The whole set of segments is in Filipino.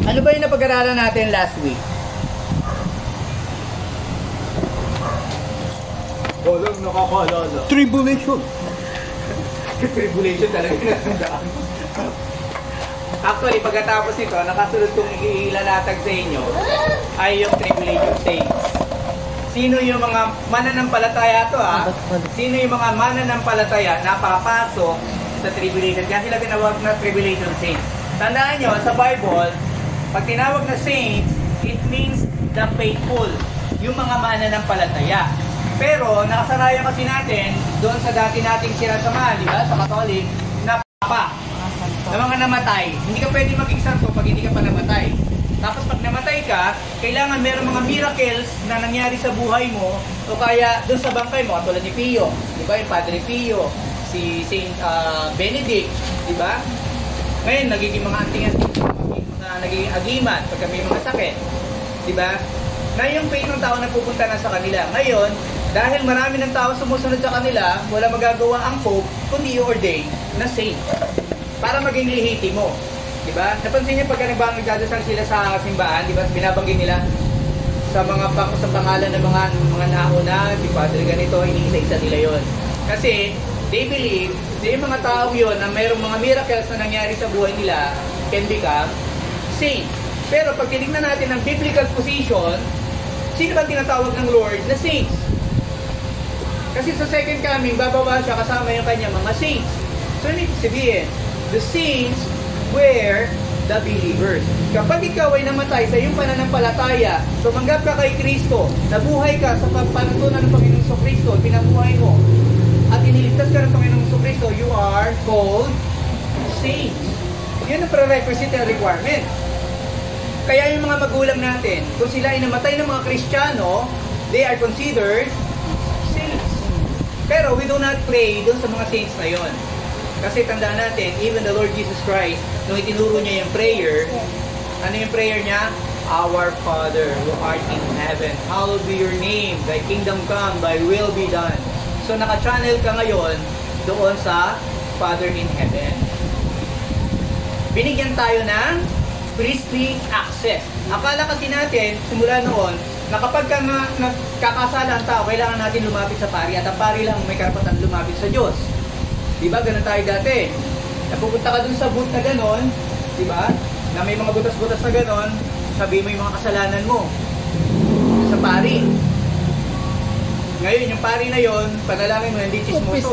Ano ba yung napag-aralan natin last week? Walang nakakaalala. Tribulation. Tribulation talaga natandaan. Actually, pagkatapos nito, nakasunod kong ilalatag sa inyo ay yung tribulation stage. Sino yung mga mananampalataya to ha? Sino yung mga mananampalataya na papasok sa tribulation? Kaya sila tinawag na tribulation saints. Tandaan nyo, sa Bible, pag tinawag na saints, it means the faithful. Yung mga mananampalataya. Pero, nakasanayan kasi natin, doon sa dati nating sinasamahan, di ba? Sa Katolik, na papa. Na mga namatay. Hindi ka pwede maging santo pag hindi ka pa namatay. Tapos pag namatay ka, kailangan meron mga miracles na nangyari sa buhay mo o kaya doon sa bangkay mo, katulad ni Pio, di ba? Yung Padre Pio, si Saint Benedict, di ba? Ngayon, nagiging mga anting-anting, nagiging agiman pagka may mga sakit, di ba? Na yung faith ng tao na pupunta na sa kanila. Ngayon, dahil marami ng tao sumusunod sa kanila, wala magagawa ang Pope kundi i-ordain na saint para maging lehitimo. Diba? Napansin niyo pagka nagdadasal sila sa simbahan, diba? Binabanggit nila sa mga sa pangalan ng mga nauna, si Padre ganito, iniisa-isa nila yon. Kasi they believe, yung mga tao yon na mayroong mga miracles na nangyari sa buhay nila can become saint. Pero pag tinignan natin ang biblical position, sino ba tinatawag ng Lord na saints? Kasi sa second coming, bababa siya kasama yung kanyang mga saints. So, ibig sabihin, the saints were the believers. Kapag ikaw ay namatay sa iyong pananampalataya, tumanggap ka kay Kristo, nabuhay ka sa pagpanatunan ng Panginoong Kristo, pinabuhay mo, at iniligtas ka ng Panginoong Kristo, you are called saints. Yun ang prerequisite and requirement. Kaya yung mga magulang natin, kung sila ay namatay ng mga Kristiyano, they are considered saints. Pero we do not pray dun sa mga saints na yon. Kasi tandaan natin, even the Lord Jesus Christ, nung itinuro niya yung prayer, ano yung prayer niya? Our Father who art in heaven, hallowed be your name, thy kingdom come, thy will be done. So naka-channel ka ngayon doon sa Father in heaven. Binigyan tayo ng priestly access. Akala kasi natin, simula noon, na kapag nagkakasala ang tao, kailangan natin lumapit sa pari at ang pari lang may karapatan lumapit sa Diyos. Diba? Ganun tayo dati. Napupunta ka dun sa booth na ganon, diba? Na may mga butas-butas na ganon, sabihin mo yung mga kasalanan mo. Sa pari. Ngayon, yung pari na yon, panalangin mo, hindi chismoso.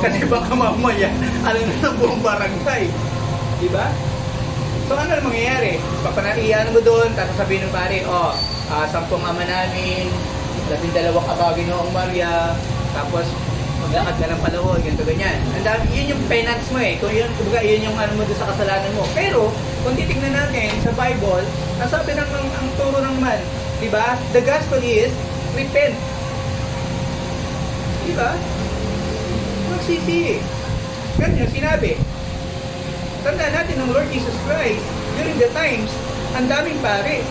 Kasi baka mamaya, alam na ng buong barangay. Diba? So, ano ang mangyayari? Papanaiyan mo doon, tapos sabihin ng pari, 10 ama namin, 12 kabagin noong Maria, tapos maglakad ka ng panahon, ganito ganyan. Yun yung penance mo eh. Kung yun yung ano mo doon sa kasalanan mo. Pero, kung titignan natin sa Bible, nasabi ng ang turo ng man, di ba? The gospel is, repent. Di ba? Magsisi. Ganyan yung sinabi. Tandaan natin ng Lord Jesus Christ, during the times, ang daming pare.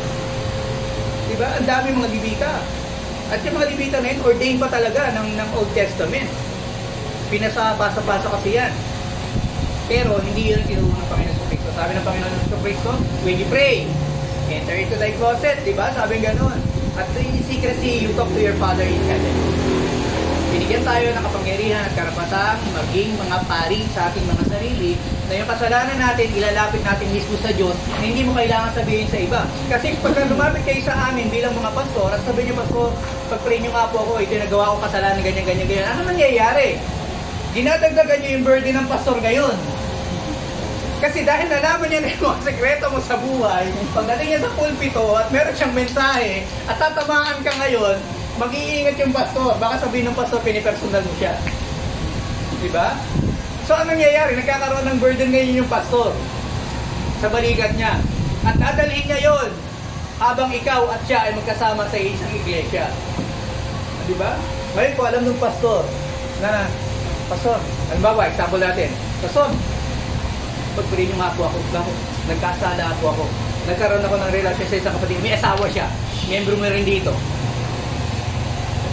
Di ba? Ang daming mga libita. At yung mga libita na yun, ordained pa talaga ng Old Testament. Pinasa-pasa kasi yan. Pero hindi yun ang tinuro ng Panginoon Kristo. Sabi ng Panginoon Kristo, when you pray, enter into thy closet, di ba? Sabi gano'n. At in secrecy, you talk to your Father in heaven. Binigyan tayo ng kapangyarihan at karapatang maging mga pari sa ating mga sarili na yung kasalanan natin, ilalapit natin mismo sa Diyos na hindi mo kailangan sabihin sa iba. Kasi pag lumapit kayo sa amin bilang mga pastor at sabihin nyo, Pastor, pag-pray nyo nga po ako, ito nagawa ko kasalanan, ganyan. Ano mangyayari? Dinadagdagan nyo yung burden ng pastor ngayon. Kasi dahil nalaman niya na yung mga sekreto mo sa buhay, pagdating niya sa pulpito at meron siyang mensahe at tatamaan ka ngayon, mag-iingat yung pastor. Baka sabihin ng pastor, pinipersonal mo siya. Diba? So, anong nangyayari? Nagkakaroon ng burden ngayon yung pastor sa balikat niya. At dadalhin niya yon habang ikaw at siya ay magkasama sa isang iglesia. Diba? Ngayon ko alam ng pastor na, Pastor, halimbawa, example natin, Pastor, pag-pray niyo nga po ako, nagkasala po ako, nagkaroon ako ng relasyon sa isang kapatid, may asawa siya, miyembro mo rin dito.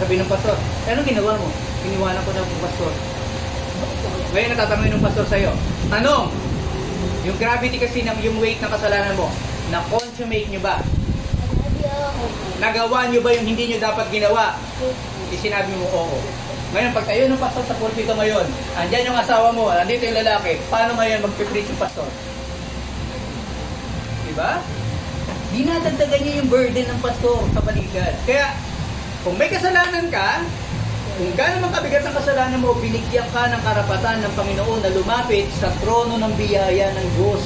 Sabi ng pastor, anong ginawa mo? Iniwanan ko na po, pastor. Ngayon natatanungin ng pastor sa'yo, tanong, Yung gravity kasi ng yung weight ng kasalanan mo, na-consummate nyo ba? Nagawa nyo ba yung hindi nyo dapat ginawa? Sinabi mo, oo. Ngayon, pag tayo ng pastor sa pulpito ngayon, andyan yung asawa mo, andito yung lalaki, paano ngayon magpipreach yung pastor? Diba? Dinadagdagan niya yung burden ng pastor sa balikat. Kaya, kung may kasalanan ka, kung gaano man kabigat ang kasalanan mo, binigyan ka ng karapatan ng Panginoon na lumapit sa trono ng biyaya ng Diyos.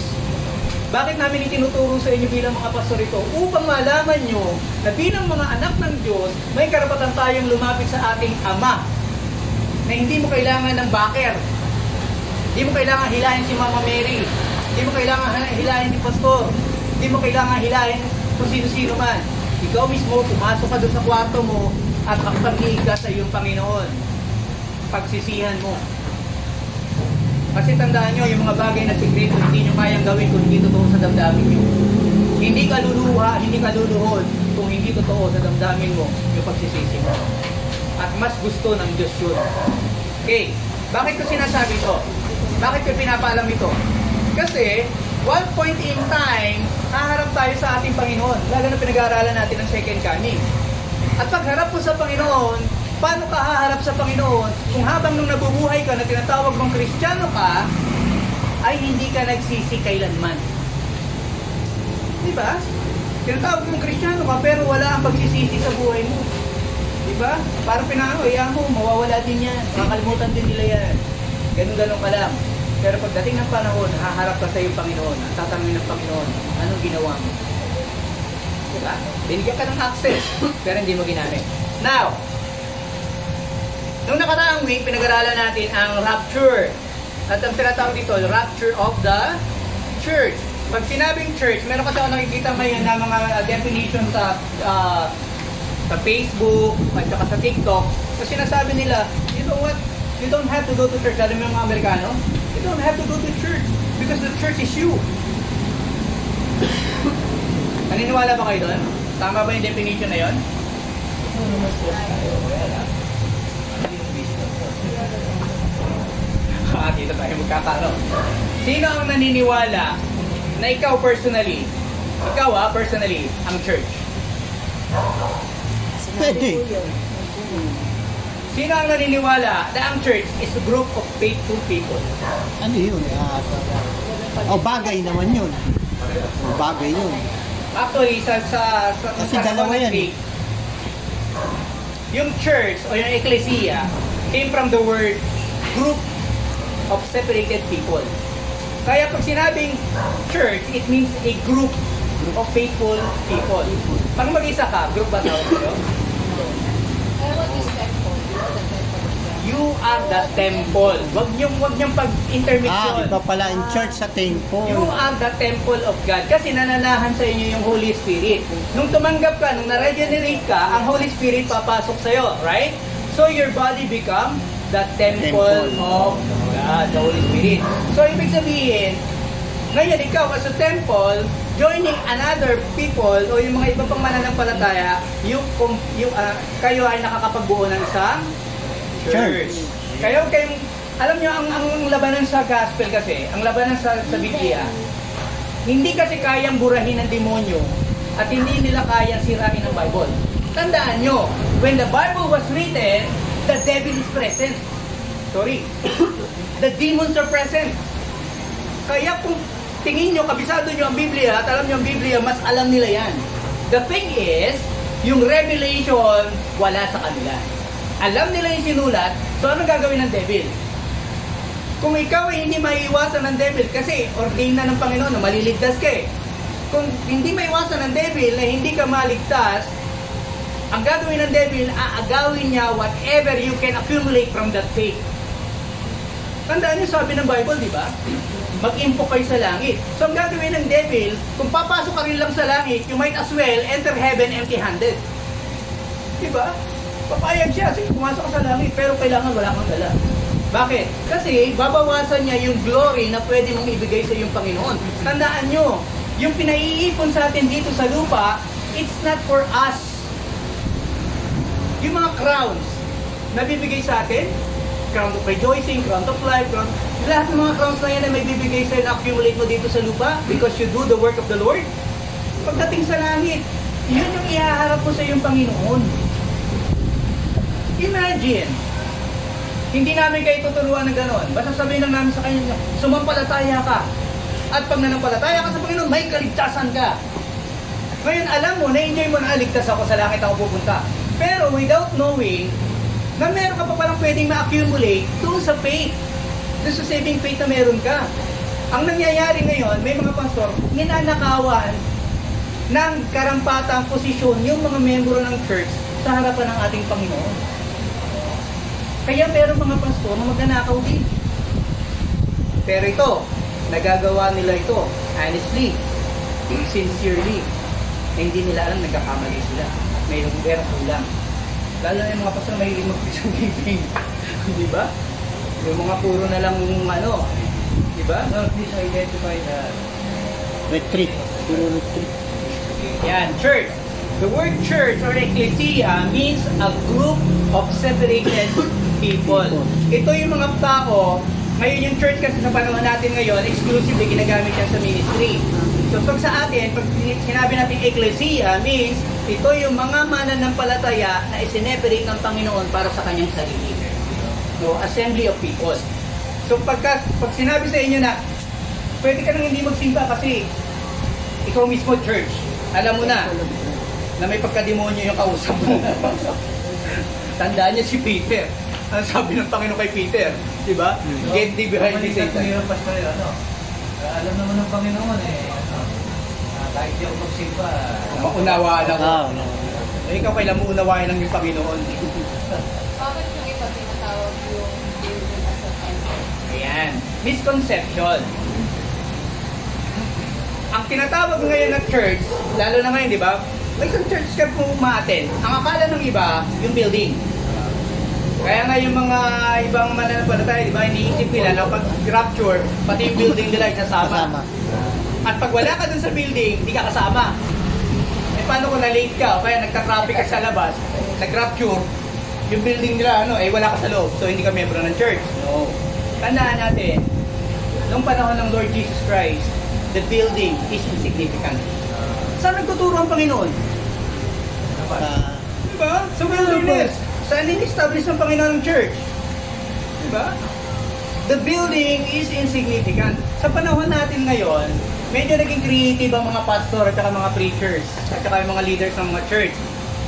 Bakit namin itinuturo sa inyo bilang mga pastor ito? Upang malaman nyo na bilang mga anak ng Diyos, may karapatan tayong lumapit sa ating Ama. Na hindi mo kailangan ng backer. Hindi mo kailangan hilahin si Mama Mary. Hindi mo kailangan hilahin si Pastor. Hindi mo kailangan hilahin kung sino-sino man. Ikaw mismo, pumasok ka doon sa kwarto mo at makipag-iig ka sa iyong Panginoon. Pagsisihan mo. Kasi tandaan nyo, yung mga bagay na sikreto, hindi nyo kayang gawin kung hindi totoo sa damdamin nyo. Hindi ka luluha, hindi ka luluhod kung hindi totoo sa damdamin mo yung pagsisisi mo. At mas gusto ng Diyos yun. Okay, bakit ko sinasabi ito? Bakit ko pinapaalam ito? Kasi, one point in time, haharap tayo sa ating Panginoon. Lalo na pinag-aaralan natin ang second coming. At pagharap mo sa Panginoon, paano ka haharap sa Panginoon kung habang nung nabubuhay ka na tinatawag mong Kristiyano ka, ay hindi ka nagsisi kailanman? Diba? Tinatawag mong Kristiyano ka pero wala ang pagsisisi sa buhay mo. Diba? Parang pinangoy mo, mawawala din yan. Makakalimutan din nila yan. Ganun-ganun ka lang. Pero pagdating ng panahon, haharap ka sa iyong Panginoon at tatanungin ng Panginoon, anong ginawa mo? Diba? Binigyan ka ng access, pero hindi mo ginamit. Now, nung nakaraang week, pinag-aralan natin ang rapture. At ang tinatawag dito, rapture of the church. Pag sinabing church, meron kasi ako nakikita ngayon na mga definition sa Facebook at saka sa TikTok. Kasi sinasabi nila, you know what? You don't have to go to church. Alam mo yung mga Amerikano? You don't have to go to church because the church is you. Naniniwala ba kayo doon? Tama ba yung definition na yun? Dito tayo magkakaroon. Sino ang naniniwala na ikaw personally, personally, ang church? Pwede. Sino ang naniniwala na ang church is a group of faithful people? Ano yun? Bagay naman yun. Bagay yun. Actually, sa Kasi dalawa yan. Yung church o yung ecclesia came from the word group of separated people. Kaya pag sinabing church, it means a group of faithful people. Pag mag-isa ka, group ba tawag kayo? You are the temple. Wag niyong pag-intermission. Iba pala in church sa temple. You are the temple of God. Kasi nananahan sa inyo yung Holy Spirit. Nung tumanggap ka, nung na-regenerate ka, ang Holy Spirit papasok sa'yo. Right? So your body become the temple of God, the Holy Spirit. So ibig sabihin, ngayon ikaw as a temple, joining another people o yung mga iba pang mananampalataya, kayo ay nakakapagbuo ng isang church. Kaya kayong, alam nyo, ang labanan sa gospel kasi, ang labanan sa Biblia, hindi kasi kayang burahin ng demonyo at hindi nila kayang sirain ang Bible. Tandaan nyo, when the Bible was written, the devil is present. Sorry. The demons are present. Kaya kung tingin nyo, kabisado nyo ang Biblia at alam nyo ang Biblia, mas alam nila yan. The thing is, yung revelation, wala sa kanila. Alam nila yung sinulat, so anong gagawin ng devil? Kung ikaw ay hindi maiiwasan ng devil, kasi ordain na ng Panginoon na maliligtas ka eh. Kung hindi maiiwasan ng devil na hindi ka maligtas, ang gagawin ng devil, aagawin niya whatever you can accumulate from that faith. Tandaan niyo sabi ng Bible, di ba? Mag-impo kayo sa langit. So ang gagawin ng devil, kung papasok ka rin lang sa langit, you might as well enter heaven empty-handed. Di ba? Papayag siya, sige, pumasok ka sa langit, pero kailangan wala kang dala. Bakit? Kasi babawasan niya yung glory na pwede mong ibigay sa iyong Panginoon. Tandaan nyo, yung pinaiipon sa atin dito sa lupa, it's not for us. Yung mga crowns na bibigay sa atin, crown of rejoicing, crown of life, Lahat ng mga crowns na yan ay may bibigay sa'yo na accumulate mo dito sa lupa because you do the work of the Lord. Pagdating sa langit, yun yung ihaharap mo sa iyong Panginoon. Imagine, hindi namin kayo tuturuan ng gano'n. Basta sabihin lang namin sa kanya, sumampalataya ka. At pag nanampalataya ka sa Panginoon, may kaligtasan ka. Ngayon, alam mo, na-enjoy mo na aligtas ako sa langit ako pupunta. Pero without knowing, na meron ka pa palang pwedeng ma-accumulate doon sa faith. Doon sa saving faith na meron ka. Ang nangyayari ngayon, may mga pastor, ninanakawan ng karampatang posisyon yung mga membro ng church sa harapan ng ating Panginoon. Kaya meron mga pastor na magnanakaw din. Pero ito, nagagawa nila ito, honestly, sincerely. Hindi nila alam, nagkakamali sila. Mayroong kulang. Lalo na yung mga pastor na mahilig mag-preach ng giving. Di ba? Yung mga puro na lang ano, di ba? No, please identify the Retreat. Puro retreat. yan, church. The word church or ecclesia means a group of separated people. Ito yung mga tao, ngayon yung church kasi sa panahon natin ngayon, exclusively ginagamit yan sa ministry. So pag sa atin, pag sinabi natin ecclesia means ito yung mga mananampalataya na isineperate ng Panginoon para sa kanyang sarili. So, assembly of people. So pag sinabi sa inyo na pwede ka nang hindi magsimba kasi ikaw mismo church, alam mo na may pagkademonyo yung kausap mo. Tandaan niya si Peter. Ano sabi ng Panginoon kay Peter? Diba? Get thee behind me, Satan. Alam naman ng Panginoon kahit di ako magsimba. Maunawaan ako. Ah, Ikaw kailan mo unawain ng yung Panginoon? Bakit yung iba tinatawag yung building as a temple? Ayan. Misconception. Ang tinatawag ngayon na church, lalo na ngayon, di ba? May isang church ka kung ma-attend. Ang akala ng iba, yung building. Kaya nga yung mga ibang mananampalataya, di ba, iniisip nila na pag rapture, pati yung building nila isasama. kasama. At pag wala ka dun sa building, hindi ka kasama. Eh paano kung na-late ka o kaya nagka-traffic ka sa labas, nag-rapture, yung building nila, wala ka sa loob, so hindi ka membro ng church. No. Tandaan natin, nung panahon ng Lord Jesus Christ, the building is insignificant. Saan nagtuturo ang Panginoon? Sa, Diba? Sa wilderness. Saan in-establish ng Panginoon ng church? Diba? The building is insignificant. Sa panahon natin ngayon, medyo naging creative ang mga pastor at saka mga preachers at saka yung mga leaders ng mga church.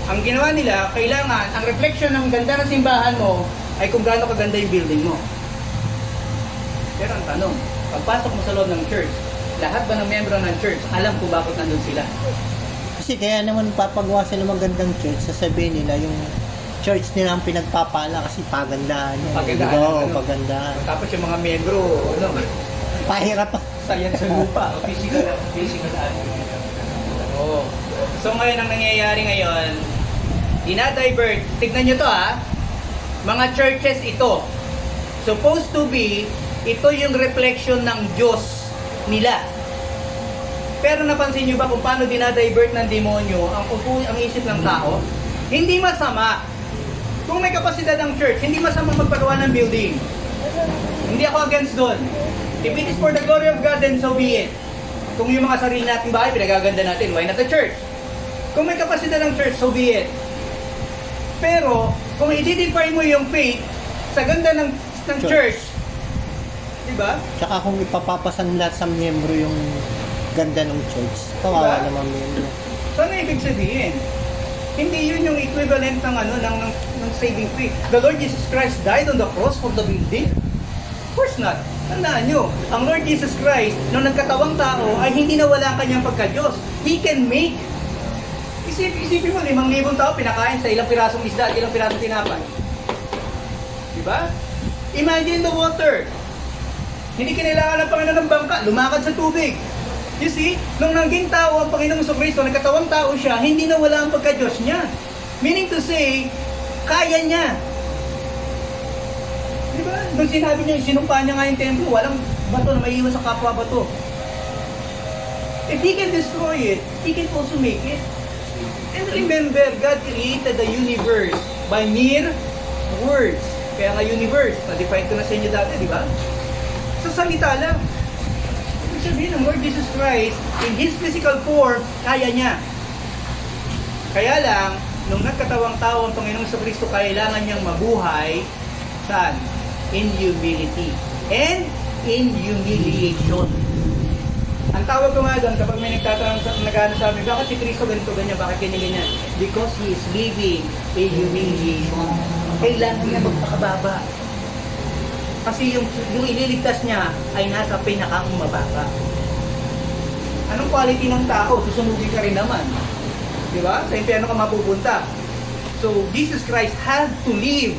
Ang ginawa nila, kailangan, ang reflection ng ganda ng simbahan mo ay kung gaano kaganda yung building mo. Pero ang tanong, pagpasok mo sa loob ng church, lahat ba ng membro ng church alam kung bakit nandun sila? kasi kaya naman papagawa sila ng magandang church, sasabihin nila yung church nila ang pinagpapala kasi pagandahan yun. Pagandahan, Oo, ano? pagandahan. Tapos yung mga membro, Pahirap pa. sayan sa lupa. Physical Oo. So ngayon ang nangyayari ngayon, dinadivert. Tignan nyo to mga churches ito. Supposed to be, ito yung reflection ng Diyos nila. Pero napansin nyo ba kung paano dinadivert ng demonyo ang isip ng tao? Hindi masama. Kung may kapasidad ng church, hindi masama magpagawa ng building. Hindi ako against doon. If it is for the glory of God, then so be it. Kung yung mga sarili natin bahay, pinagaganda natin, why not the church? Kung may kapasidad ng church, so be it. Pero, kung i-define mo yung faith sa ganda ng church, di ba? Tsaka kung ipapapasan lahat sa miyembro yung ganda ng church, kawawa naman miyembro. So, ano ibig sabihin? Hindi yun yung equivalent ng saving faith. The Lord Jesus Christ died on the cross for the building? Of course not. Tandaan nyo, ang Lord Jesus Christ, nung nagkatawang tao, ay hindi nawala ang kanyang pagka-Diyos. He can make. Isipin mo, 5,000 tao pinakain sa ilang pirasong isda at ilang pirasong tinapay. Diba? Imagine the water. Hindi kinailangan ng Panginoon ng bangka, lumakad sa tubig. You see, nung naging tao ang Panginoong Kristo, nagkatawang tao siya, hindi nawala ang pagka-Diyos niya. Meaning to say, kaya niya. Diba? Nung sinabi niya, sinumpa niya nga yung templo, walang bato na maiiwan sa kapwa bato. If He can destroy it, He can also make it. And remember, God created the universe by mere words. Kaya nga universe, na-define ko na sa inyo dati, di ba? salita lang. Ibig sabihin ng Lord Jesus Christ, in His physical form, kaya niya. Kaya lang, nung nagkatawang tao ang Panginoong Kristo, kailangan niyang mabuhay, saan? In humility. And in humiliation. Ang tawag ko nga doon, kapag may nagtatanong sa amin, bakit si Kristo ganito, ganyan, bakit ganyan? Because He is living in humiliation. Kailangan niya magpakababa. Kasi yung ililigtas niya ay nasa pinakang mababa. Anong quality ng tao? Susunugin ka rin naman. Di ba? Sa impyerno ka mapupunta. So, Jesus Christ had to live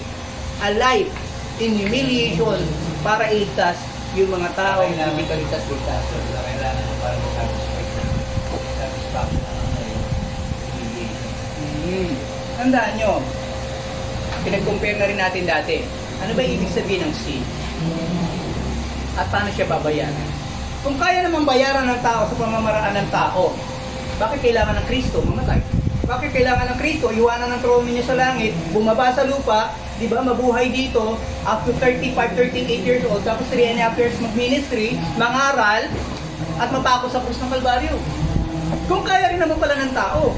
a life in humiliation para iligtas yung mga tao na hindi kaligtas-ligtas. Kailangan mo para satisfaction Tandaan nyo, pinag-compare na rin natin dati. Ano ba ibig sabihin ng sin? At paano siya babayaran? Kung kaya namang bayaran ng tao sa pamamaraan ng tao, bakit kailangan ng Kristo mamatay? Bakit kailangan ng Kristo iwanan ng trono niya sa langit, bumaba sa lupa, di ba, mabuhay dito, up to 35, 38 years old, tapos 3.5 years mag-ministry, mangaral, at mapako sa krus ng Kalbaryo? Kung kaya rin naman pala ng tao,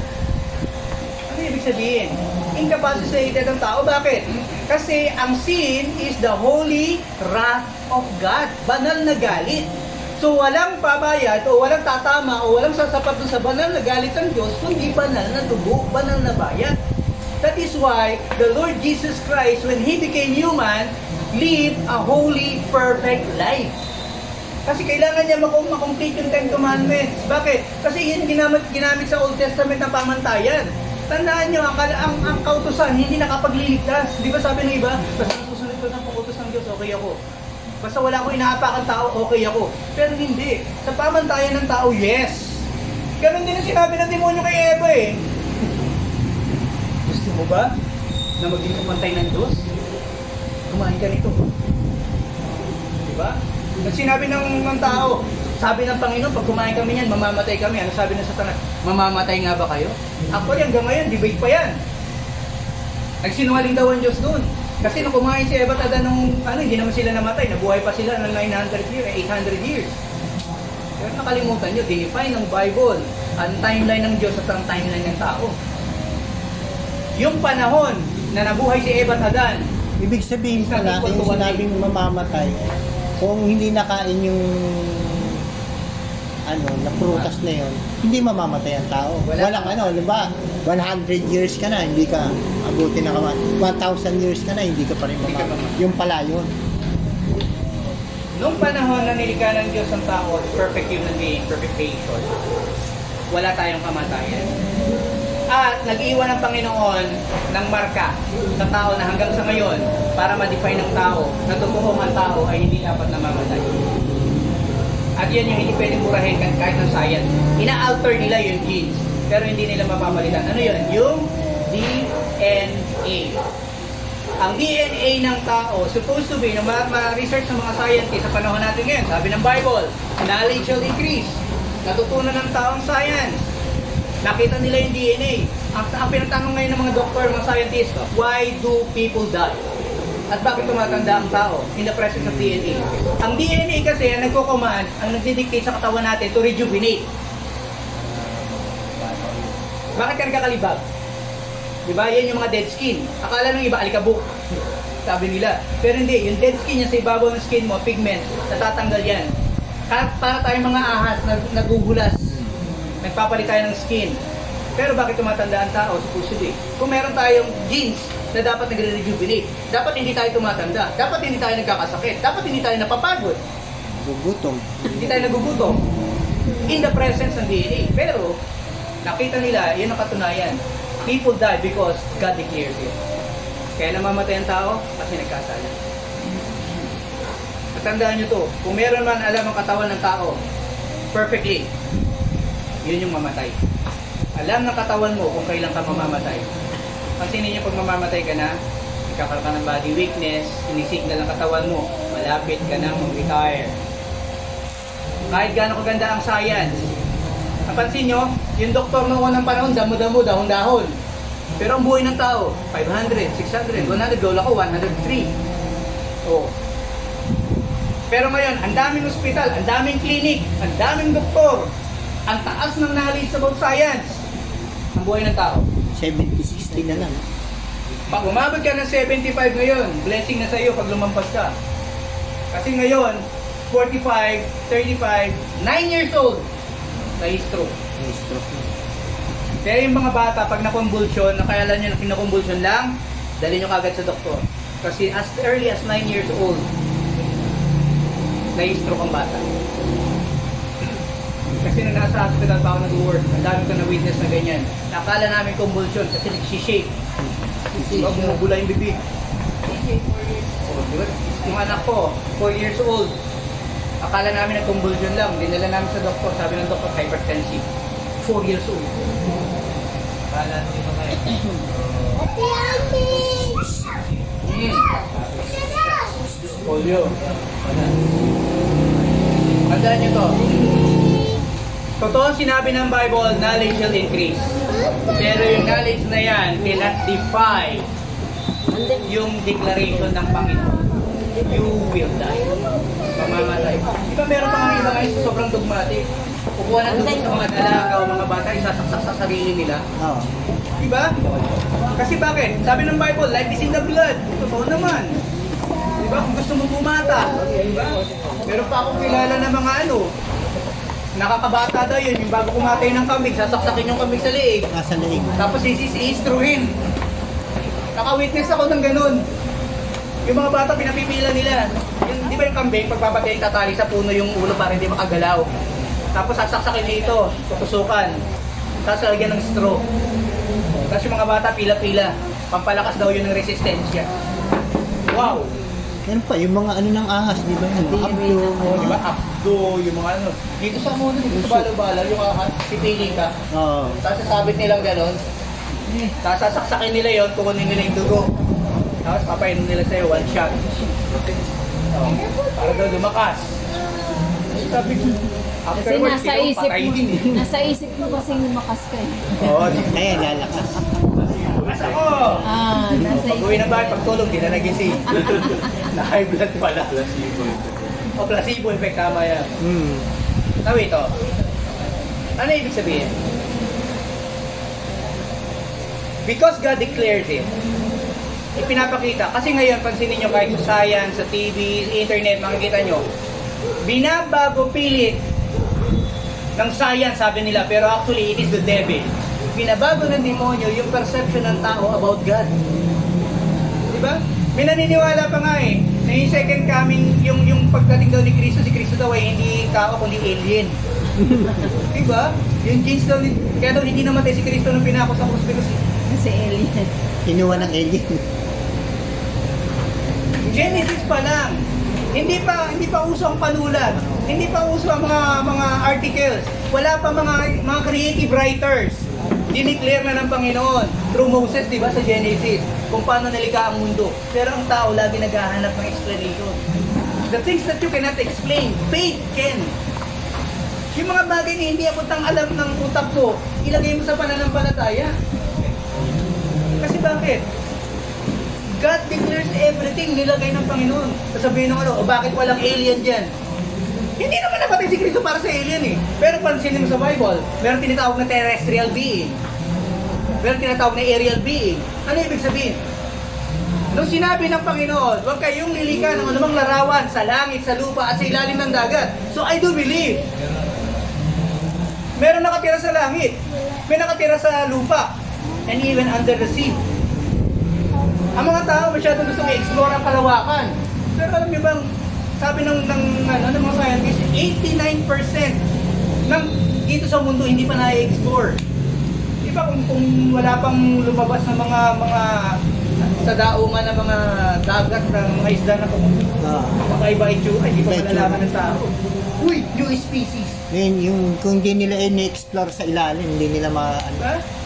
ano ibig sabihin? Incapacitated ang tao. Bakit? Kasi ang sin is the holy wrath of God. Banal na galit. So walang pabayad o walang tatama o walang sasapat doon sa banal na galit ng Diyos kundi banal na dugo, banal na bayad. That is why the Lord Jesus Christ, when He became human, lived a holy, perfect life. Kasi kailangan niya makomplete yung 10 Commandments. Bakit? Kasi yun ginamit sa Old Testament na pamantayan. Tandaan niyo, ang kautusan hindi nakapagliligtas. Di ba sabi ng iba, basta susunod ko ng pautos ng Diyos, okay ako. Basta wala akong inaapakan tao, okay ako. Pero hindi. Sa pamantayan ng tao, yes. Ganon din ang sinabi ng demonyo kay Eva eh. Gusto mo ba na maging kapantay ng Diyos? Kumain ka nito. Diba? At sinabi ng tao, sabi ng Panginoon, pag kumain kami niyan, mamamatay kami. Ano sabi ng Satanas? Mamamatay nga ba kayo? Actually, hanggang ngayon, debate pa yan. Nagsinungaling daw ang Diyos doon. Kasi nung kumain si Eva at Adan nung hindi naman sila namatay, nabuhay pa sila ng 900 years, 800 years. Pero nakalimutan nyo, dinefine ng Bible ang timeline ng Diyos at ang timeline ng tao. Yung panahon na nabuhay si Eva at Adan, ibig sabihin pala, yung sinabing mamamatay, kung hindi nakain yung na prutas na yun, hindi mamamatay ang tao. Walang di ba? 100 years ka na, hindi ka abutin na 1,000 years ka na, hindi ka pa rin mamamatay. Yung pala yun. Nung panahon na nilikha ng Diyos ang tao, perfect human being, perfect creation, wala tayong kamatayan. At nag-iwan ng Panginoon ng marka sa tao na hanggang sa ngayon para ma-define ng tao na totoong ang tao ay hindi dapat namamatay. At yan yung hindi pwedeng burahin kahit ng science. Ina-alter nila yung genes, pero hindi nila mapapalitan. Ano yun? Yung DNA. Ang DNA ng tao, supposed to be, ma-research ng mga scientists sa panahon natin ngayon, sabi ng Bible, knowledge shall increase. Natutunan ng taong science. Nakita nila yung DNA. Ang pinatanong ngayon ng mga doktor, mga scientists, why do people die? At bakit tumatanda ang tao in the presence of DNA? Ang DNA kasi ang nagko-command, ang nagdidictate sa katawan natin to rejuvenate. Bakit ka nagkakalibag? Diba? Yan yung mga dead skin. Akala ng iba, alikabok. Sabi nila. Pero hindi, yung dead skin yan sa ibabaw ng skin mo, pigment, natatanggal yan. Para tayong mga ahas na nagugulas. Nagpapalit tayo ng skin. Pero bakit tumatanda ang tao? Supposedly. Kung meron tayong genes na dapat nagre-rejuvenate, dapat hindi tayo tumatanda, dapat hindi tayo nagkakasakit, dapat hindi tayo napapagod. Gugutom. Hindi tayo nagugutom. In the presence ng DNA. Pero, nakita nila, yun ang katunayan. People die because God declares it. Kaya namamatay ang tao kasi nagkasala. At tandaan nyo to, kung meron man alam ang katawan ng tao perfectly, yun yung mamatay. Alam ng katawan mo kung kailan ka mamamatay. Pansinin niyo pag mamamatay ka na, ikakaroon ka ng body weakness, sinisignal ng katawan mo, malapit ka na mag-retire. Kahit gaano kaganda ang science, napansin nyo, yung doktor noong unang panahon, damo-damo, dahon-dahon. Pero ang buhay ng tao, 500, 600, 100, lola ko, 103. Oh. Pero ngayon, ang daming ospital, ang daming clinic, ang daming doktor, ang taas ng knowledge about science. Ang buhay ng tao. 70-60 na lang. Pag umabot ka ng 75 ngayon, blessing na sa iyo pag lumampas ka. Kasi ngayon, 45, 35, 9 years old, na-stroke. May stroke na. Kaya yung mga bata, pag na-convulsion, nakailan nyo na kina-convulsion lang, dali nyo kagad sa doktor. Kasi as early as 9 years old, na-stroke ang bata. Kasi nung nasa hospital pa ako nag-work, ang dami ko na-witness na ganyan. Nakala namin convulsion kasi nagsishake. Bumubula yung bibig. Yung anak ko, 4 years old. Akala namin na convulsion lang. Dinala namin sa doktor. Sabi ng doktor, hypertensive. 4 years old. Akala nung iba kayo. Polio. Tandaan nyo to. Totoo sinabi ng Bible, knowledge shall increase. Pero yung knowledge na yan, cannot defy yung declaration ng Panginoon. You will die. Pamamatay. Di ba meron pa nga iba ngayon sobrang dogmatic? Kukuha ng dugo sa mga dalaga o mga bata, isasaksak sa sarili nila. Oo. Di ba? Kasi bakit? Sabi ng Bible, life is in the blood. Totoo naman. Di ba? Kung gusto mo bumata. Di ba? Meron pa akong kilala na mga nakakabata daw yun. Yung bago kumatay ng kambing, sasaksakin yung kambing sa leeg. Nasa leeg. Tapos isistruhin. Naka-witness ako ng ganun. Yung mga bata, pinapipila nila. Yung, di ba yung kambing, pagpapatay, tatali sa puno yung ulo para hindi makagalaw. Tapos sasaksakin dito, tutusukan. Tapos lagyan ng straw. Tapos yung mga bata, pila-pila. Pampalakas daw yun ng resistensya. Wow! Yan pa, yung mga ng ahas, di ba? Yung mga abdo. Di ba? Abdo, yung mga Dito sa muna, dito sa balo-balo, yung pipili ka. Oo. Tapos sasabit nilang gano'n. Tapos sasaksakin nila yon, kukunin nila yung dugo. Tapos papainom nila sa'yo, one shot. Para daw lumakas. Sabi ko, Kasi afterwards, nasa isip patay mo, din eh. nasa isip mo kasi lumakas ka eh. Oo, Kaya lalakas. lumakas ako! Nasa Pag uwi isip. na bahay, pagtulog, di na nagising. Na high blood pala. O placebo effect, tama yan. Now ito, ano ibig sabihin? Because God declared it, ipinapakita. Kasi ngayon, pansinin nyo kahit sa science, sa TV, internet, makikita nyo, binabago pilit ng science, sabi nila, pero actually, it is the devil. Binabago ng demonyo yung perception ng tao about God. Diba? May naniniwala pa nga eh, na yung second coming, yung pagdating daw ni Kristo, si Kristo daw ay hindi tao, kundi alien. Diba? Yung genes daw, kaya daw hindi namatay si Kristo nung pinako sa krus because Kasi alien. Kinuha ng alien. Genesis pa lang. Hindi pa uso ang panulat. Hindi pa uso ang mga articles. Wala pa mga creative writers. Dineclare na ng Panginoon through Moses, di ba, sa Genesis, kung paano nalikha ang mundo. Pero ang tao lagi naghahanap ng explanation. The things that you cannot explain, faith can. Yung mga bagay na hindi ako alam ng utak ko, ilagay mo sa pananampalataya. Kasi bakit? God declares everything, nilagay ng Panginoon. Sasabihin ng o bakit walang alien dyan? Hindi naman napatay si Kristo para sa alien eh. Pero pansinin mo sa Bible, meron tinatawag na terrestrial being. Meron tinatawag na aerial being. Ano ibig sabihin? Nung sinabi ng Panginoon, huwag kayong lilika ng anumang larawan sa langit, sa lupa, at sa ilalim ng dagat. So I do believe. Meron nakatira sa langit, may nakatira sa lupa, and even under the sea. Ang mga tao masyadong gusto i-explore ang kalawakan. Pero alam niyo bang, sabi ng mga scientists, 89% ng dito sa mundo hindi pa na-explore. Di ba kung wala pang lumabas ng mga sa daungan ng mga dagat ng mga isda na kakaiba itsura, hindi pa malalaman ng tao. Uy, new species. Yung kung hindi nila in-explore sa ilalim, hindi nila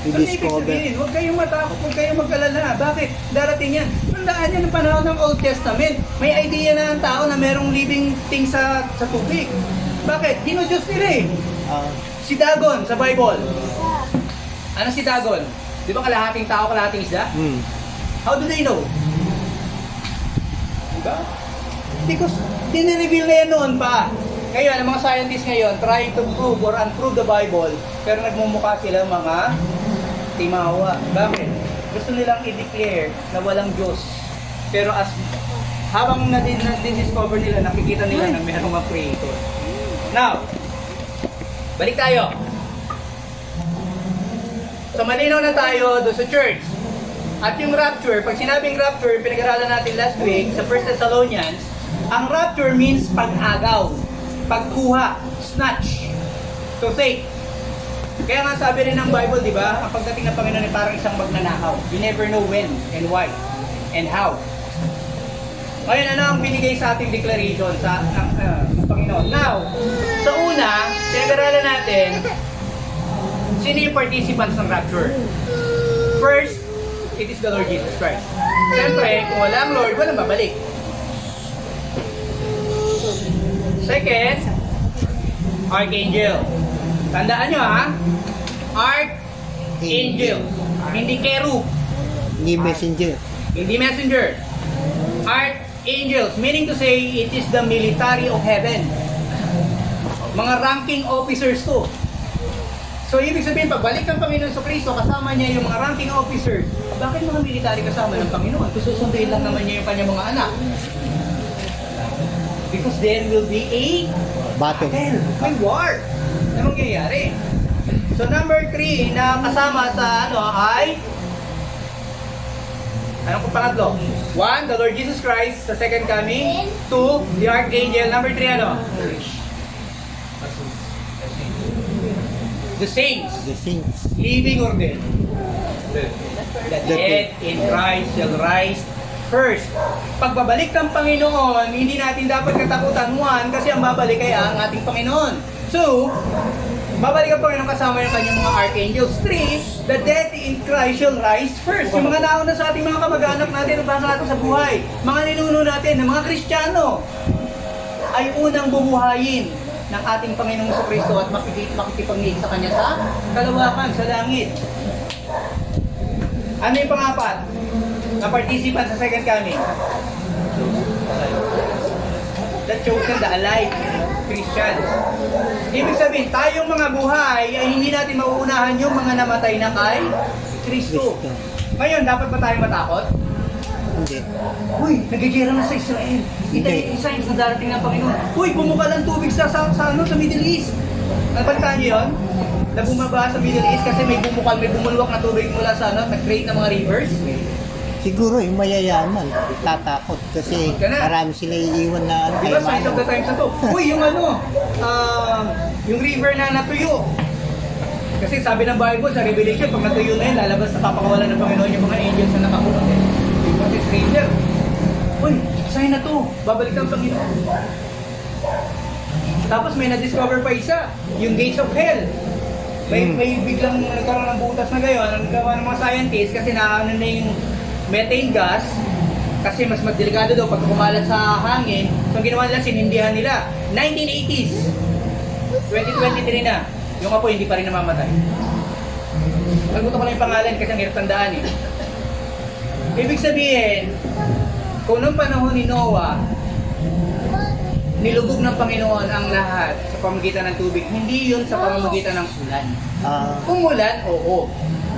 i-discover. Huwag kayong matakot, huwag kayong mag-alala. Bakit? Darating yan. Tandaan yan ng panahon ng Old Testament. May idea na ng tao na merong living thing sa tubig. Bakit? Dinodiyos nila eh. Si Dagon sa Bible. Ano si Dagon? Di ba kalahating tao, kalahating isda? How do they know? Diba? Dinireveal na yan noon pa. Ngayon, ang mga scientists ngayon, trying to prove or unprove the Bible, pero nagmumukha sila mga timawa. Bakit? Gusto nilang i-declare na walang Diyos. Pero habang nadiscover nila, nakikita nila na mayroong mga creator. Now, balik tayo. So, malinaw na tayo doon sa church. At yung rapture, pag sinabing rapture, pinag-aralan natin last week sa 1 Thessalonians, ang rapture means pag-agaw, pagkuha, snatch, to take. Kaya nga sabi rin ng Bible, di ba, ang pagdating ng Panginoon ay parang isang magnanakaw. You never know when and why and how. Ngayon, ano ang binigay sa ating declaration sa Panginoon? Now, sa una, pinag-aralan natin, sino yung participants ng rapture? First, it is the Lord Jesus Christ. Siyempre, kung wala ang Lord, walang babalik. Second, Archangel. Tandaan nyo ha, Archangel. Hindi cherub. Hindi messenger. Hindi messenger. Archangels, meaning to say, it is the military of heaven. Mga ranking officers to. So, ibig sabihin, pagbalik ng Panginoon sa Kristo, kasama niya yung mga ranking officers. Bakit mga military kasama ng Panginoon? Kung susunduin lang naman niya yung kanyang mga anak. Because there will be a battle. May war na mangyayari. So, number 3 na kasama sa ay anong pangatlo? 1, the Lord Jesus Christ, sa second coming. 2, the Archangel. Number 3, ano? The saints. The saints. Living or dead? The dead in Christ shall rise first. Pagbabalik ng Panginoon, hindi natin dapat katakutan. 1, kasi ang babalik ay ang ating Panginoon. 2, babalik ang Panginoon kasama yung kanyang mga archangels. 3, the dead in Christ shall rise first. Yung mga nauna sa ating mga kamag-anak natin, basa natin sa buhay, mga ninuno natin, ng mga Kristiyano, ay unang bubuhayin ng ating Panginoong Kristo at makikipag-meet sa Kanya sa kalawakan, sa langit. Ano yung pang-apat na participant sa second coming? The chosen, the alive Christians. Ibig sabihin, tayong mga buhay ay hindi natin mauunahan yung mga namatay na kay Kristo. Ngayon, dapat ba tayong matakot? Hindi. Uy, nagigira na sa Israel. Isa yung sa darating ng Panginoon. Uy, bumukal ang tubig sa Middle East. Napalitan niyo yun? Na bumaba sa Middle East kasi may bumulwak na tubig mula sa nag-create ng mga rivers. Siguro yung mayayaman, tatakot kasi marami sila iiwan na diba, signs of the times na to. Uy, yung yung river na natuyo. Kasi sabi ng Bible sa Revelation, pag natuyo na yun, lalabas na papakawalan ng Panginoon yung mga angels na nakakulong. Yung stranger. Uy, sign na to. Babalik ang Panginoon. Tapos may na-discover pa isa, yung gates of hell. May biglang nagkaroon ng butas na gayon, ang gawa ng mga scientists kasi naano na yung methane gas kasi mas delikado daw pag kumalat sa hangin. So ang ginawa nila, sinindihan nila. 1980s, 2023 na, yung apoy hindi pa rin namamatay. Nagbuto ko lang yung pangalan kasi ang hirap tandaan eh. Ibig sabihin, kung noong panahon ni Noah, nilubog ng Panginoon ang lahat sa pamamagitan ng tubig, hindi yun sa pamamagitan ng ulan. Kung ulan, oo.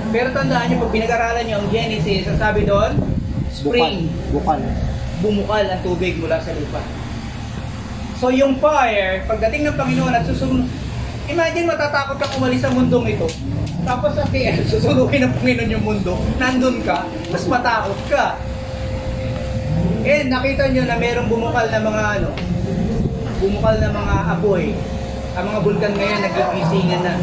Pero tandaan nyo, pag pinag-aralan nyo ang Genesis, ang sabi doon, spring. Bumukal ang tubig mula sa lupa. So yung fire, pagdating ng Panginoon at susunod, imagine matatakot kang umalis sa mundong ito. Tapos at the end, susunugin ng Panginoon yung mundo, nandun ka, mas matakot ka. And nakita nyo na merong bumukal na mga bumukal na mga apoy. Ang mga bulkan ngayon nagigisingan na.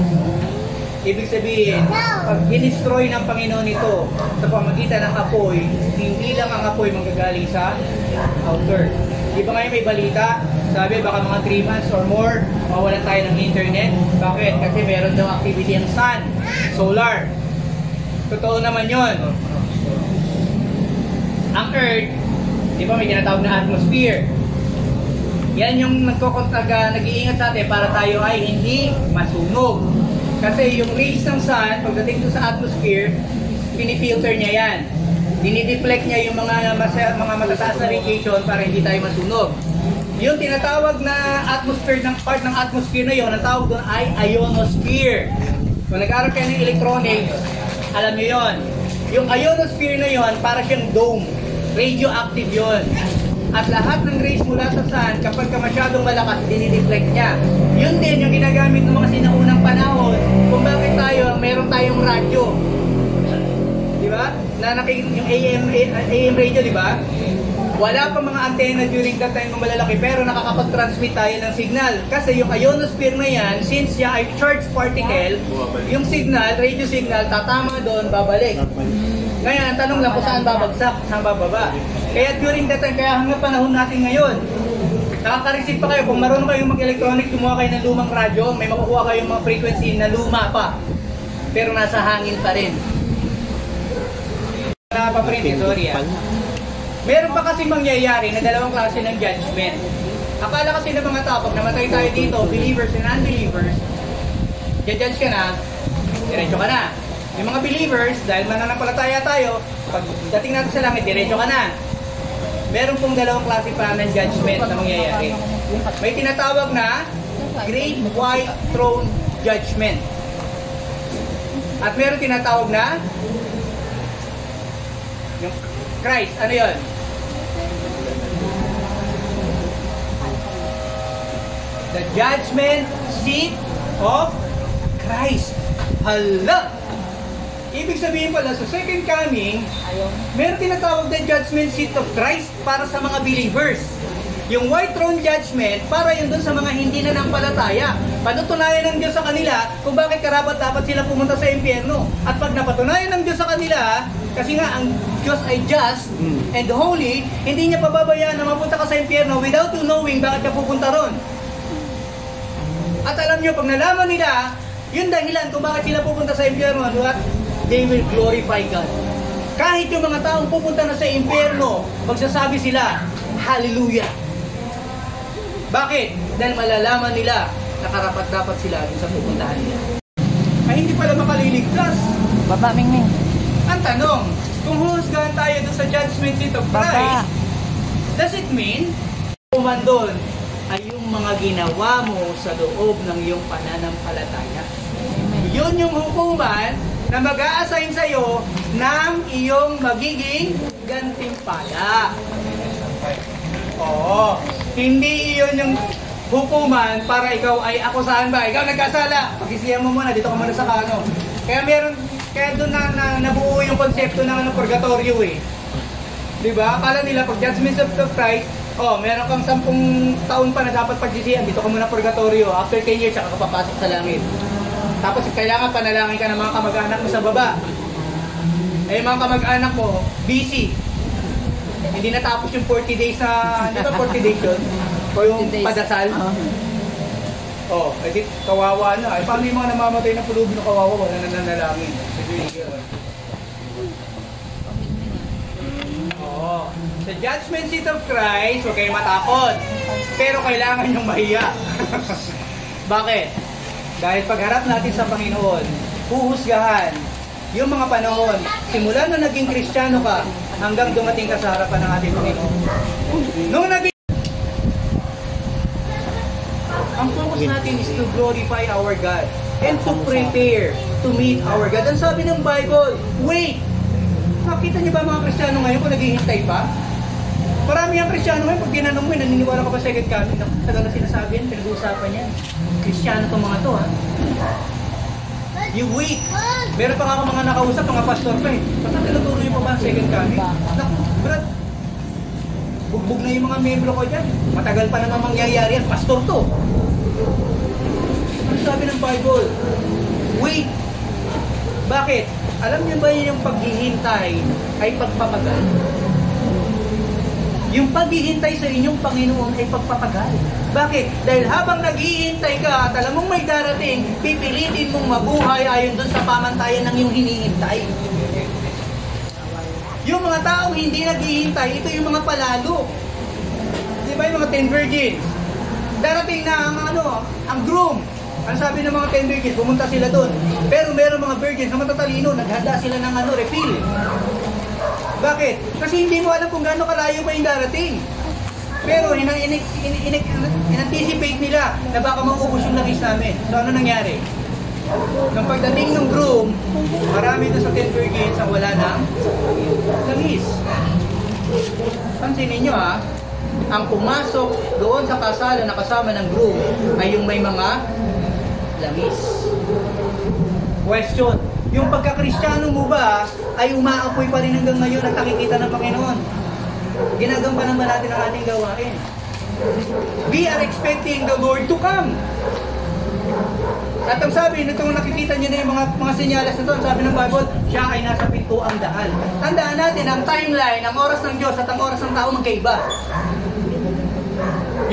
Ibig sabihin, pag dinestroy ng Panginoon ito sa pamagitan ng apoy, hindi lang ang apoy manggagaling sa outer. Di ba ngayon may balita? Sabi baka mga 3 months or more, mawalan tayo ng internet. Bakit? Kasi meron daw activity ang sun, solar. Totoo naman yon. Ang Earth, di ba may tinatawag na atmosphere? Yan yung nag-iingat sa atin para tayo ay hindi masunog. Kasi yung rays ng sun, pagdating sa atmosphere, pinifilter niya yan. Dinideflect niya yung mga matataas na radiation para hindi tayo masunog. Yung tinatawag na atmosphere ng part ng atmosphere na yon, ang tawag doon ay ionosphere. Kung nag-aaral kayo ng electronics, alam niyo yon. Yung ionosphere na yon, para siyang dome. Radioactive yon. At lahat ng rays mula sa sun, kapag ka masyadong malakas, dinideflect niya. Yun din yung ginagamit ng mga sinaunang panahon kung bakit meron tayong radyo. Di ba? Yung AM radio, di ba? Wala pa mga antena during that time ng malalaki, pero nakakapag-transmit tayo ng signal. Kasi yung ionosphere na yan, since siya ay charged particle, yung signal, radio signal, tatama doon, babalik. Ngayon, ang tanong lang kung saan babagsak, saan bababa. Kaya during that time, kaya hanggang panahon natin ngayon, nakaka-receive pa kayo. Kung marunong kayong mag-electronic, kumuha kayo ng lumang radyo, may makukuha kayong mga frequency na luma pa. Pero nasa hangin pa rin. Napaprint, sorry ah. Meron pa kasi mangyayari na dalawang klase ng judgment. Akala kasi ng mga tao, pag namatay tayo dito, believers and unbelievers, judge ka na, diretso ka na. Yung mga believers, dahil mananampalataya tayo, pag dating natin sa langit, diretso ka na. Meron pong dalawang klase pa ng judgment na mangyayari. May tinatawag na Great White Throne Judgment. At meron tinatawag na yung Christ. Ano yun? The Judgment Seat of Christ. Hala! Ibig sabihin pala, sa second coming, meron tinatawag na Judgment Seat of Christ para sa mga believers. Yung White Throne Judgment, para yun dun sa mga hindi na nampalataya. Patutunayan ng Diyos sa kanila kung bakit karapat dapat sila pumunta sa impyerno. At pag napatunayan ng Diyos sa kanila, kasi nga ang Diyos ay just and holy, hindi niya pababayaan na mapunta ka sa impyerno without you knowing bakit ka pupunta ron. At alam nyo, pag nalaman nila, yung dahilan kung bakit sila pupunta sa impyerno, at they will glorify God. Kahit yung mga taong pupunta na sa impyerno, magsasabi sila, Hallelujah! Bakit? Dahil malalaman nila na karapat-dapat sila dun sa pupuntahan nila. Ay hindi pala makaliligtas. Baba, Mingming. Ang tanong, kung huhusgahan tayo dun sa judgment seat of Christ, does it mean, kumandon ay yung mga ginawa mo sa loob ng iyong pananampalataya? Yun yung hukuman na mag-a-assign sa'yo ng iyong magiging gantimpala. Oo. Hindi iyon yung hukuman para ikaw ay akusahan ba? Ikaw nagkasala. Pagsisihan mo muna, dito ka muna sa kano. Kaya doon na nabuo yung konsepto ng purgatorio eh. Diba? Akala nila pag judgment of Christ, meron kang 10 taon pa na dapat pagsisihan, dito ka muna purgatorio. After 10 years, saka ka papasok sa langit. Tapos kailangan panalangin ka ng mga kamag-anak mo sa baba. Eh mga kamag-anak mo, busy. Hindi natapos yung 40 days na, hindi ba 40 days yun? O yung padasal? Edi kawawa na. Paano yung mga namamatay ng pulubi ng kawawa, wala na nanalangin. Sa judgment seat of Christ, huwag kayong matakot. Pero kailangan yung mahiya. Bakit? Dahil pagharap natin sa Panginoon, huhusgahan yung mga panahon, simula na naging Kristiyano ka, hanggang dumating ka sa harapan ng ating Panginoon. Nung ang focus natin is to glorify our God and to prepare to meet our God. Ang sabi ng Bible, wait! Nakita niyo ba mga Kristiyano ngayon kung naghihintay pa? Marami ang Kristiyano ngayon, pag ginanong mo, naniniwala ka pa second coming, tagal na sinasabi yan, pinag-uusapan yan. Kristiyano itong mga to, ha? You wait. Meron pa nga ako mga nakausap, mga pastor pa eh. Basta tinutuloy mo ba ang second coming? Naku, brad, bugbog na yung mga membro ko dyan. Matagal pa naman mangyayari yan. Pastor to. Ano sabi ng Bible? Wait. Bakit? Alam niyo ba yung paghihintay ay pagpapagal? Yung paghihintay sa inyong Panginoon ay pagpapagal. Bakit? Dahil habang naghihintay ka at alam mong may darating, pipilitin mong mabuhay ayon doon sa pamantayan ng iyong hinihintay. Yung mga taong hindi naghihintay, ito yung mga palalo. Di ba yung mga 10 virgins? Darating na ang groom. Ang sabi ng mga 10 virgins, pumunta sila doon. Pero meron mga virgins na matatalino, naghanda sila ng refill. Bakit? Kasi hindi mo alam kung gaano kalayo pa yung darating. Pero in-anticipate nila na baka maubos yung langis namin. So ano nangyari? Nung pagdating ng groom, marami doon sa 10 virgins ang wala ng langis. Pansinin nyo ha, ang pumasok doon sa kasalan na kasama ng groom ay yung may mga langis. Question, yung pagkakristyano mo ba ay umaapoy pa rin hanggang ngayon at nakikita ng Panginoon? Ginagampanan ba natin ang ating gawain? We are expecting the Lord to come. At ang sabi, nitong nakikita niyo na yung mga senyalas na ito, ang sabi ng Bible, siya ay nasa pinto ang daan. Tandaan natin, ang timeline, ang oras ng Diyos at ang oras ng tao magkaiba.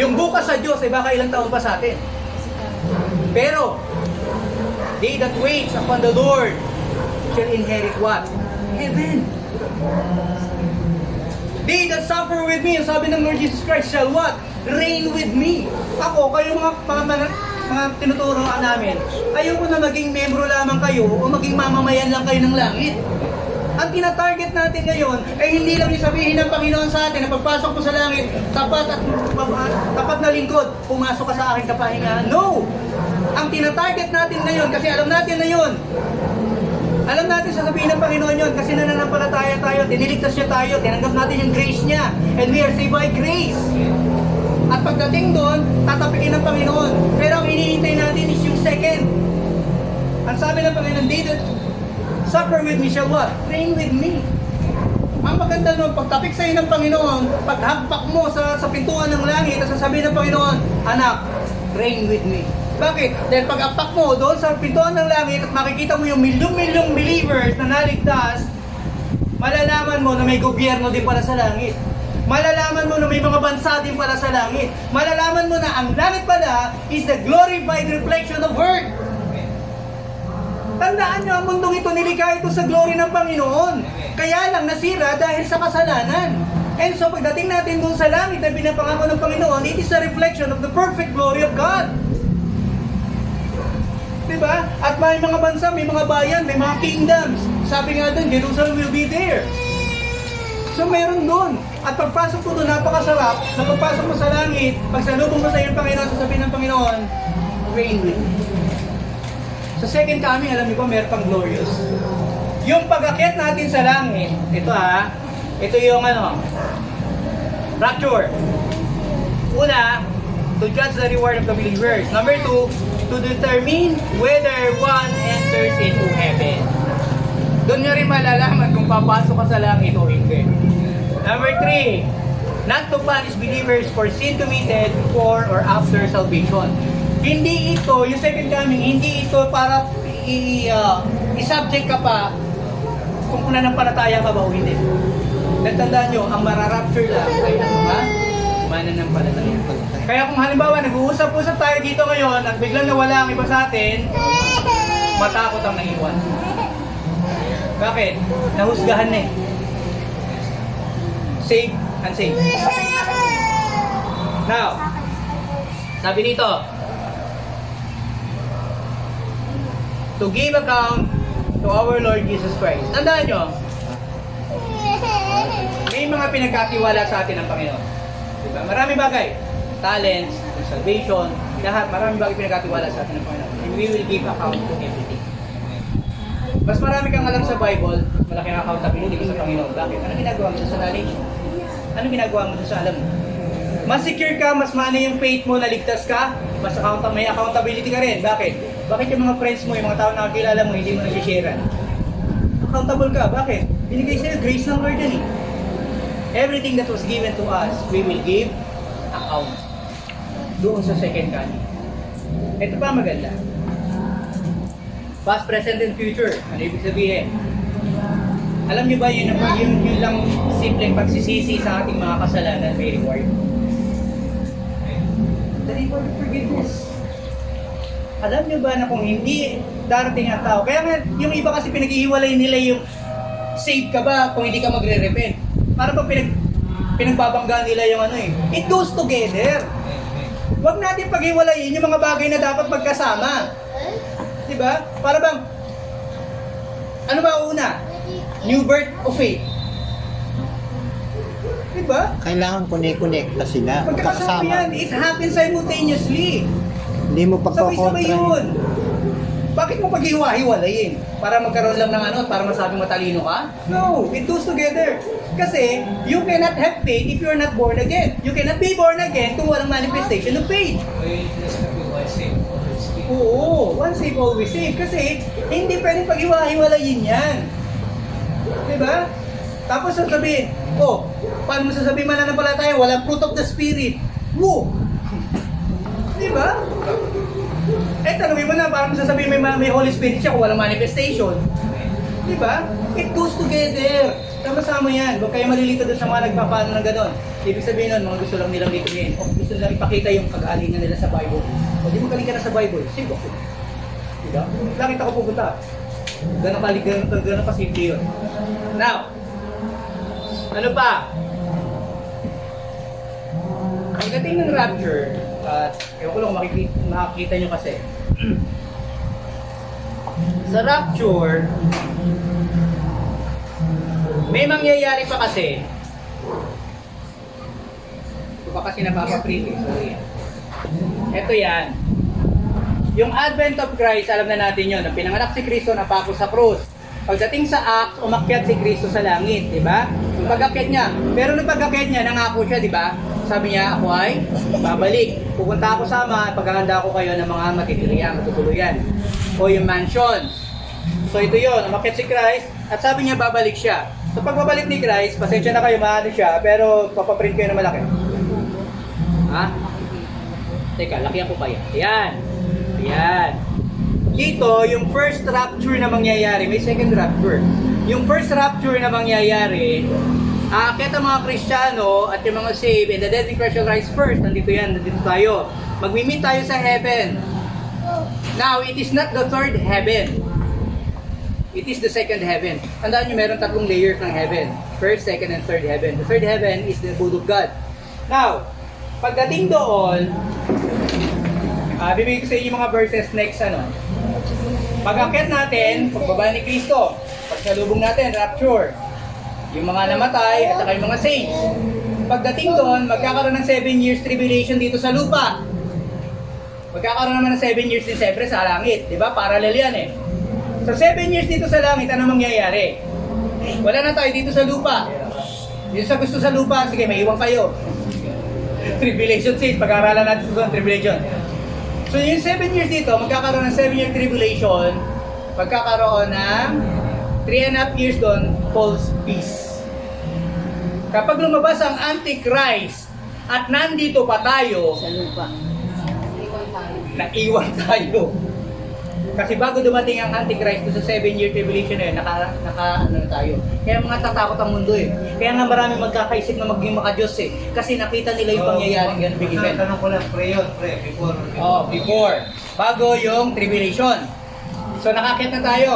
Yung bukas sa Diyos ay baka ilang taon pa sa atin. Pero, they that waits upon the Lord shall inherit what? Heaven. They that suffer with me, sabi ng Lord Jesus Christ, shall what? Reign with me. Ako, kayo mga tinuturo namin, ayoko na maging membro lamang kayo o maging mamamayan lang kayo ng langit. Ang tina-target natin ngayon ay hindi lang yung sabihin ng Panginoon sa atin na pagpasok mo sa langit, tapat na lingkod, pumasok ka sa aking kapahingahan. No! Ang tina-target natin ngayon, kasi alam natin na yun, alam natin sasabihin ng Panginoon yun kasi nananampalataya tayo, tiniligtas niya tayo, tinanggap natin yung grace niya, and we are saved by grace. At pagdating doon, tatapikin ng Panginoon. Pero ang hinihintay natin is yung second. Ang sabi ng Panginoon, they that suffer with me shall what? Reign with me. Ang maganda nun, pagtapik sa'yo ng Panginoon, paghagpak mo sa pintuan ng langit, at sasabihin ng Panginoon, anak, reign with me. Bakit? Dahil pag-apak mo doon sa pintuan ng langit at makikita mo yung milyong-milyong believers na naligtas, malalaman mo na may gobyerno din pala sa langit. Malalaman mo na may mga bansa din pala sa langit. Malalaman mo na ang langit pala is the glorified reflection of earth. Tandaan nyo, ang mundong ito nilikha ito sa glory ng Panginoon. Kaya lang nasira dahil sa kasalanan. And so pagdating natin doon sa langit na pinapangako ng Panginoon, it is a reflection of the perfect glory of God. Diba? At may mga bansa, may mga bayan, may mga kingdoms. Sabi nga doon, Jerusalem will be there. So meron doon. At pagpasok mo doon, napakasarap. Na pagpasok mo sa langit, pagsalubong mo sa iyong Panginoon, sasabihin ng Panginoon, reign with me. Sa second coming, alam niyo ba, meron pang glorious. Yung pag-akyat natin sa langit, ito yung rapture. Una, to judge the reward of the believers. Number 2, to determine whether one enters into heaven. Doon nyo rin malalaman kung papasok ka sa langit o hindi. Number 3, not to punish believers for sin committed before or after salvation. Hindi ito, yung second coming, hindi ito para i-subject ka pa kung nananampalataya ka ba o hindi. Tandaan nyo, ang mararapture lang ay ang mga mananampalataya. Kaya kung halimbawa, nag-uusap-usap tayo dito ngayon at biglang nawala ang iba sa atin, matakot ang naiwan. Bakit? Nahusgahan na eh. Saved and saved. Now, sabi dito, to give account to our Lord Jesus Christ. Tandaan nyo, may mga pinagkatiwala sa atin ng Panginoon. Diba? Maraming bagay. Talents, salvation, lahat, maraming bagay pinagkatiwala sa atin ng Panginoon. And we will give account to everything. Mas marami kang alam sa Bible, malaki ang accountability ko sa Panginoon. Bakit? Ano ginagawa mo sa knowledge? Ano ginagawa mo sa alam mo? Mas secure ka, mas maano yung faith mo, naligtas ka, mas may accountability ka rin. Bakit? Bakit yung mga friends mo, yung mga tao na kilala mo, hindi mo nag-share? Accountable ka. Bakit? Binigay sa'yo grace ng Lord yan eh. Everything that was given to us, we will give account. Doon sa second coming. Ito pa maganda. Past, present, and future. Ano ibig sabihin? Alam niyo ba yun lang simpleng pagsisisi sa ating mga kasalanan may reward? The reward of forgiveness. Alam niyo ba na kung hindi darating ang tao, kaya nga yung iba kasi pinag-ihiwalay nila yung save ka ba kung hindi ka magre-repent. Para ba pinagbabangga nila yung it goes together. Huwag natin paghiwalayin yung mga bagay na dapat magkasama. Diba? Para bang, ano ba una? New birth o faith? Diba? ba? Kailangan connect-connecta sila. Magkakasama yan. It happens simultaneously. Hindi mo Sabay-sabay yun. pagkakontra. Bakit mo paghiwa-hiwalayin? Para magkaroon lang ng para masabing matalino ka? No, it goes together. Kasi, you cannot have faith if you're not born again. You cannot be born again kung walang manifestation of faith. May sinasabi ko, same, always same. Oo, once saved, always saved. Kasi, hindi pwedeng paghiwa-hiwalayin yan. Diba? Tapos sasabihin, paano mo sasabihin mananampalataya? Walang fruit of the Spirit. Woo! Diba? Tanungin mo na, parang sasabihin may Holy Spirit siya kung walang manifestation. Diba? It goes together. Sama-sama yan. Huwag kayo malilito doon sa mga nagpapano na gano'n. Ibig sabihin nun, mga gusto lang nilang lituhin. O gusto nilang ipakita yung pag-aalingan nila sa Bible. O di magaling ka na sa Bible. Sige. Diba? Langit ako pupunta. Gano'n kasimple yun. Now, ano pa? Pagdating ng rapture, at ewan ko lang kung makikita nyo kasi. Sa rapture, may mangyayari pa kasi. Ito pa kasi napapaprint eh. Sorry. Ito yan. Yung advent of Christ, alam na natin yun. Nang pinanganak si Kristo, napako sa krus. Pagdating sa Acts, umakyat si Kristo sa langit, di ba? Yung pag-akyat niya. Pero nung pag-akyat niya, nangako siya, di ba? Sabi niya, ako ay babalik. Pupunta ako sama, paghahanda ko kayo ng mga matitiriyan, matutuluyan. O yung mansion. So ito yun, umakyat si Christ, at sabi niya, babalik siya. So pagbabalik ni Christ, pasensya na kayo, maano siya, pero papaprint kayo na malaki. Ha? Teka, lakihan ko pa yan. Ayan. Ayan. Dito, yung first rapture na mangyayari, may second rapture. Yung first rapture na mangyayari, aakyat ang mga Kristiyano at yung mga saved and the dead in Christ shall rise first. Nandito yan, nandito tayo. Magmi-meet tayo sa heaven. Now, it is not the third heaven. It is the second heaven. Tandaan nyo, meron 3 layers ng heaven. First, second, and third heaven. The third heaven is the abode of God. Now, pagdating doon, bibigay ko sa inyo mga verses next pag-akyat natin, pagbaba ni Kristo, pagsalubong natin, rapture, yung mga namatay at saka yung mga saints. Pagdating doon, magkakaroon ng 7 years tribulation dito sa lupa. Magkakaroon naman ng 7 years din siyempre sa langit, di ba? Parallel yan eh. So 7 years dito sa langit, ano mangyayari? Wala na tayo dito sa lupa. Yung sa gusto sa lupa, sige, may iwan kayo. Tribulation saints, pag-aaralan natin sa tribulation. So yung 7 years dito, magkakaroon ng 7-year tribulation, magkakaroon ng 3.5 years doon, false peace. Kapag lumabas ang Antichrist at nandito pa tayo, Sa lupa. naiwan tayo. Kasi bago dumating ang Antichrist sa 7-year tribulation na yun, ano tayo. Kaya mga tatakot ang mundo eh. Kaya nga marami magkakaisip na maging makadiyos eh. Kasi nakita nila yung pangyayaring ganun big event. Tanong ko lang, before. Before. Bago yung tribulation. So nakakita na tayo.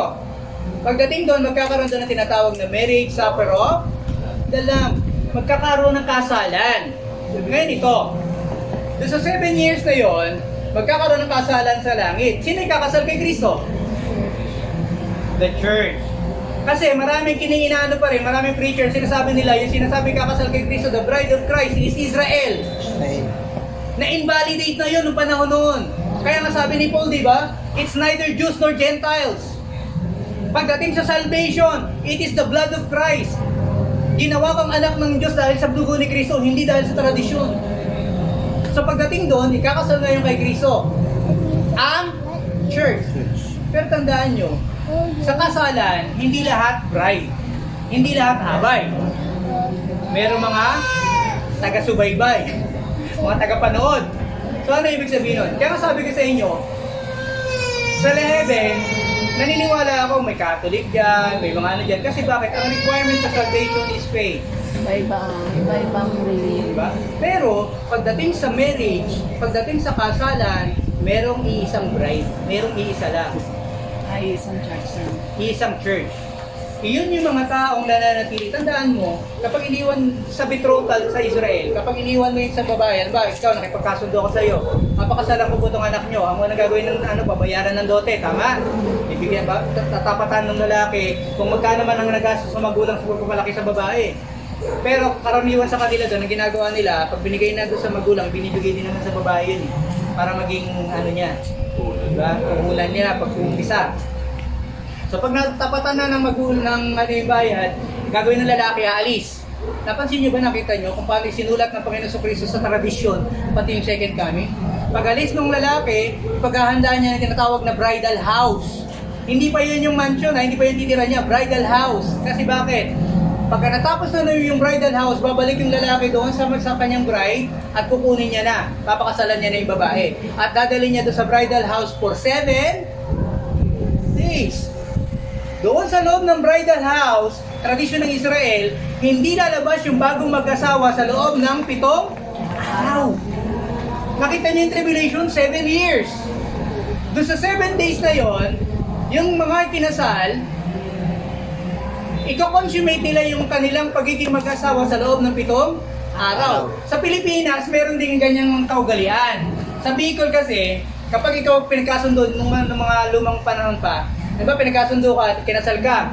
Pagdating doon, magkakaroon doon ng tinatawag na marriage supper of the Lamb. Magkakaroon ng kasalan. Ngayon ito. Doon sa 7 years na yon, magkakaroon ng kasalan sa langit. Sino yung kakasal kay Kristo? The church. Kasi maraming kiniinaano pa rin, maraming preachers, sinasabi nila, yung sinasabi kakasal kay Kristo, the bride of Christ is Israel. Na-invalidate na yun noong panahon noon. Kaya nga sabi ni Paul, di ba? It's neither Jews nor Gentiles. Pagdating sa salvation, it is the blood of Christ. Ginawa kang anak ng Diyos dahil sa dugo ni Kristo, hindi dahil sa tradisyon. So pagdating doon, ikakasal ngayon kay Kristo ang church. Pero tandaan nyo, sa kasalan, hindi lahat bride. Hindi lahat abay. Merong mga taga-subaybay, mga taga-panood. So ano ibig sabihin nun? Kaya nga sabi ko sa inyo, sa heaven, naniniwala ako may Catholic dyan, may mga ano dyan. Kasi bakit? Ang requirement sa salvation is faith. Iba-ibang religion. Diba? Pero, pagdating sa marriage, pagdating sa kasalan, merong iisang bride. Merong iisa lang. Ay, isang church na. Iisang church. Iyon yung mga taong nananatili. Tandaan mo, kapag iniwan sa betrothal sa Israel, kapag iniwan mo yun sa babae, ba, ikaw, nakipagkasundo ako sa iyo, mapakasalan ko po itong anak nyo, ang mga gagawin ng babayaran ng dote, tama? Ibigyan ba, tatapatan ng lalaki, kung magkano man ang nagastos sa magulang sa pagpapalaki sa babae. Pero karaniwan sa kanila doon, ang ginagawa nila, pag binigay na doon sa magulang, binibigay din naman sa babae yun eh. Para maging ano niya, diba? Puhulan niya pag umpisa. So pag natapatan na ng magulang ng ano yung bayad, gagawin ng lalaki, aalis. Napansin niyo ba, nakita niyo kung paano sinulat ng Panginoon Jesucristo sa tradisyon, pati yung second coming? Pag alis ng lalaki, paghahanda niya ng tinatawag na bridal house. Hindi pa yun yung mansion, hindi pa yun titira niya, bridal house. Kasi bakit? Pagka natapos na yung bridal house, babalik yung lalaki doon sa kanyang bride at kukunin niya na. Papakasalan niya na yung babae. At dadalhin niya doon sa bridal house for 7 days. Doon sa loob ng bridal house, tradisyon ng Israel, hindi lalabas yung bagong mag-asawa sa loob ng 7 araw. Nakita niyo yung tribulation, 7 years. Doon sa 7 days na yon, yung mga kinasal, iko-consummate nila yung kanilang pagiging mag-asawa sa loob ng 7 araw. Sa Pilipinas, meron din ganyang kaugalian. Sa Bicol kasi, kapag ikaw pinagkasundo ng mga lumang panahon pa, diba pinagkasundo ka at kinasal ka,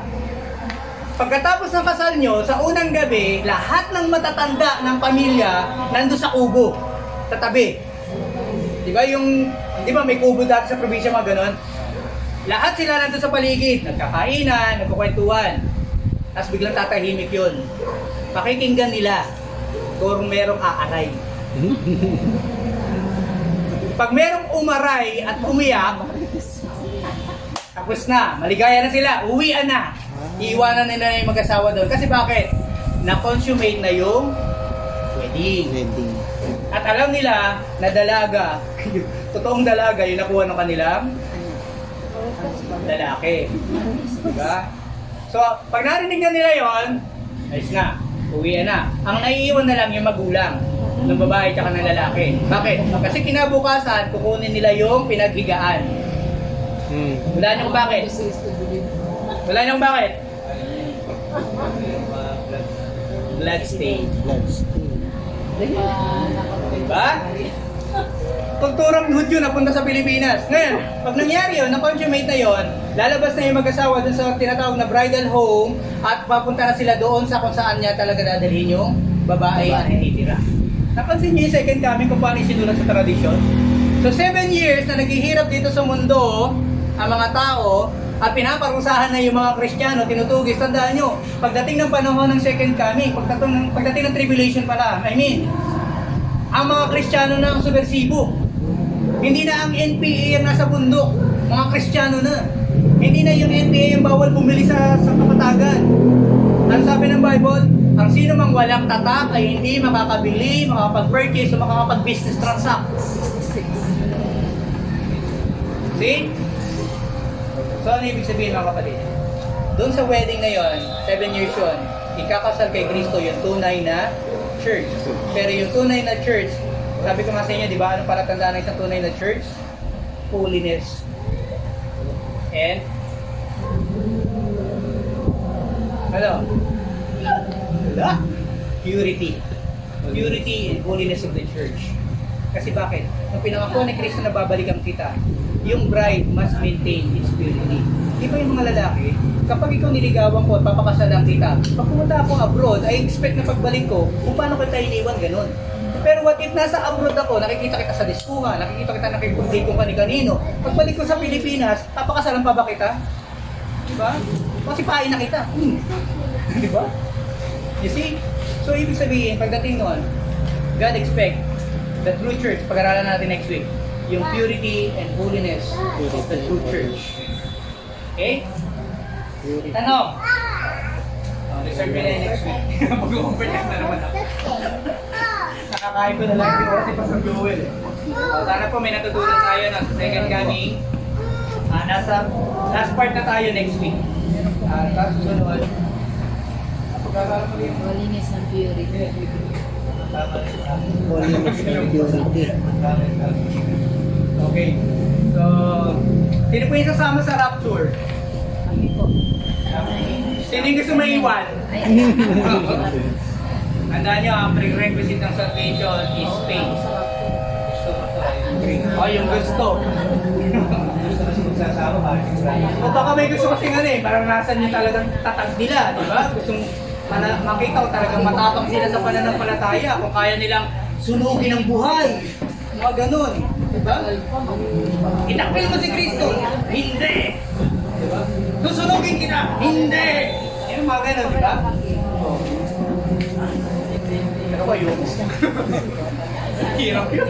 pagkatapos ng kasal nyo, sa unang gabi, lahat ng matatanda ng pamilya nandun sa kubo, sa tabi. Diba may kubo dati sa probinsya, mga ganon? Lahat sila nandun sa paligid, nagkakainan, nagkukwentuhan. Tapos biglang tatahimik yun. Pakikinggan nila kung merong aaray. Pag merong umaray at umiyak, tapos na, maligaya na sila, uwian na. Iiwanan nila yung mag-asawa doon. Kasi bakit? Na-consummate na yung wedding. At alam nila na dalaga, totoong dalaga yung nakuha ng kanilang lalaki. Diba? So, pag narinig na nila yon, ayos na, uwian na. Ang naiiwan na lang yung magulang ng babae at ng lalaki. Bakit? Kasi kinabukasan, kukunin nila yung pinaghigaan. Wala niyong bakit? Wala niyong bakit? Blood stain. Diba? Kulturang Hudyo napunta sa Pilipinas. Ngayon, pag nangyari yun, na-consummate na yun, lalabas na yung mag-asawa dun sa tinatawag na bridal home at papunta na sila doon sa kung saan niya talaga dadalhin yung babae na hinitira. Napansin niyo yung second coming kung paano isinulat sa tradisyon? So 7 years na naghihirap dito sa mundo ang mga tao at pinaparusahan na yung mga Kristiyano, tinutugis. Tandaan nyo, pagdating ng panahon ng second coming, pagdating ng tribulation pala, ang mga Kristiyano na ang subversibo. Hindi na ang NPA ang nasa bundok, mga Kristiyano na. Hindi na yung NPA yung bawal bumili sa kapatagan. Ano sabi ng Bible? Ang sino mang walang tatak ay hindi makakabili, makakapag-purchase o makakapag-business transact. See? So ano ibig sabihin, mga kapatid? Doon sa wedding na yon, 7 years yun, ikakasal kay Kristo yung tunay na church. Pero yung tunay na church, sabi ko nga sa inyo, di ba, anong palatandaan ng isang tunay na church? Holiness. And ano? Wala? Purity. Purity and holiness of the church. Kasi bakit? Nung pinangako ni Kristo na babalikan kita, yung bride must maintain its purity. Di ba yung mga lalaki, kapag ikaw niligawan ko at papakasalan kita, pag pumunta ako abroad, I expect na pagbalik ko, kung paano kita iniwan, ganun. Pero what if nasa abroad ako, nakikita kita sa diskuha, nakikita kita nakikita kung kani-kanino, pagbalik ko sa Pilipinas, papakasalan pa ba kita? Diba? Kasi pain na kita. Diba? You see? So ibig sabihin, pagdating noon, God expect the true church, pag-aralan natin next week, yung purity and holiness of the true church. Okay? Tanong? Reserve nila next week. Mag-overlap na naman ako. Nakakain ko na lang yung oras si Pastor Joel. Sana po may natutunan tayo na sa second coming. Nasa last part na tayo next week. Tapos susunod. Holiness and purity. Holiness and purity. Okay. So, sino po yung sasama sa rapture? Kami po. Sino yung gusto maiwan? Tandaan nyo, ang prerequisite ng salvation is faith. O, yung gusto. O baka may gusto kasi nga parang nasan yung talagang tatag nila, di ba? makita ko talagang matapang sila sa pananampalataya kung kaya nilang sunugin ang buhay. Mga ganun. Diba? Itakbil mo si Kristo. Hindi. Diba? Susunugin kita. Hindi. Yung mga ganun, diba? Pero kayo, hirap yun.